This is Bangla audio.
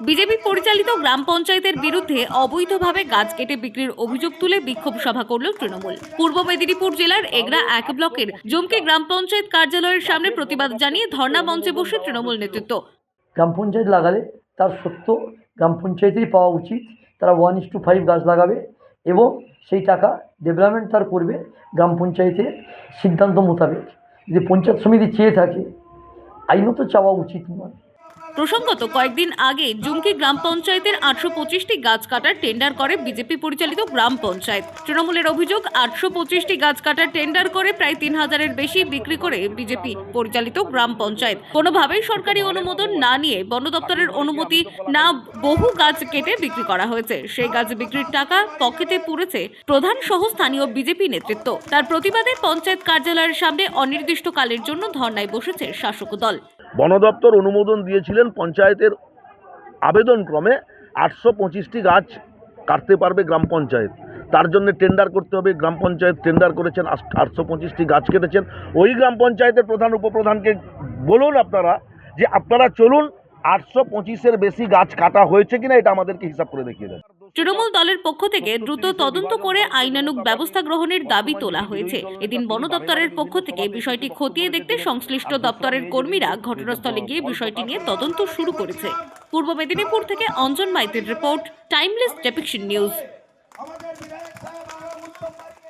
বিজেপি পরিচালিত গ্রাম পঞ্চায়েতের বিরুদ্ধে অবৈধভাবে গাছ কেটে বিক্রির অভিযোগ তুলে বিক্ষোভ সভা করল তৃণমূল। পূর্ব মেদিনীপুর জেলার এগরা 1 ব্লকের জমকি গ্রাম পঞ্চায়েত কার্যালয়ের সামনে প্রতিবাদ জানিয়ে ধর্ণা মঞ্চে বসে তৃণমূল নেতৃত্ব। গ্রাম পঞ্চায়েত লাগালে তার সত্য গ্রাম পঞ্চায়েতেরই পাওয়া উচিত। তারা 1:5 গাছ লাগাবে এবং সেই টাকা ডেভেলপমেন্ট তার করবে গ্রাম পঞ্চায়েতের সিদ্ধান্ত মোতাবেক। যদি পঞ্চায়েত সমিতি চেয়ে থাকে, আইনত চাওয়া উচিত নয়। প্রসঙ্গত, কয়েকদিন আগে জুমকি গ্রাম পঞ্চায়েতের 825টি গাছ কাটার টেন্ডার করে বিজেপি পরিচালিত গ্রাম পঞ্চায়েত। তৃণমূলের অভিযোগ, 825টি গাছ কাটার টেন্ডার করে প্রায় 3000-এর বেশি বিক্রি করে বিজেপি পরিচালিত গ্রাম পঞ্চায়েত। কোনোভাবেই সরকারি অনুমোদন না নিয়ে বন দপ্তরের অনুমতি না বহু গাছ কেটে বিক্রি করা হয়েছে। সেই গাছ বিক্রির টাকা পকেটে পুরেছে প্রধান সহ স্থানীয় বিজেপি নেতৃত্ব। তার প্রতিবাদে পঞ্চায়েত কার্যালয়ের সামনে অনির্দিষ্টকালের জন্য ধর্নায় বসেছে শাসক দল। বন দপ্তর অনুমোদন দিয়েছিলেন পঞ্চায়েতের আবেদন ক্রমে 825টি গাছ কাটতে পারবে গ্রাম পঞ্চায়েত। তার জন্য টেন্ডার করতে হবে। গ্রাম পঞ্চায়েত টেন্ডার করেছেন, 825টি গাছ কেটেছেন। ওই গ্রাম পঞ্চায়েতের প্রধান উপপ্রধানকে বলুন আপনারা যে আপনারা চলুন 825-এর বেশি গাছ কাটা হয়েছে কিনা এটা আমাদেরকে হিসাব করে দেখিয়ে দেন। তৃণমূল দলের পক্ষ থেকে দ্রুত তদন্ত করে আইনানুগ ব্যবস্থা গ্রহণের দাবি তোলা হয়েছে। এদিন বন দপ্তরের পক্ষ থেকে বিষয়টি খতিয়ে দেখতে সংশ্লিষ্ট দপ্তরের কর্মীরা ঘটনাস্থলে গিয়ে বিষয়টি নিয়ে তদন্ত শুরু করেছে। পূর্ব মেদিনীপুর থেকে অঞ্জন মাইতির রিপোর্ট, টাইমলেস ডেপিকশন নিউজ।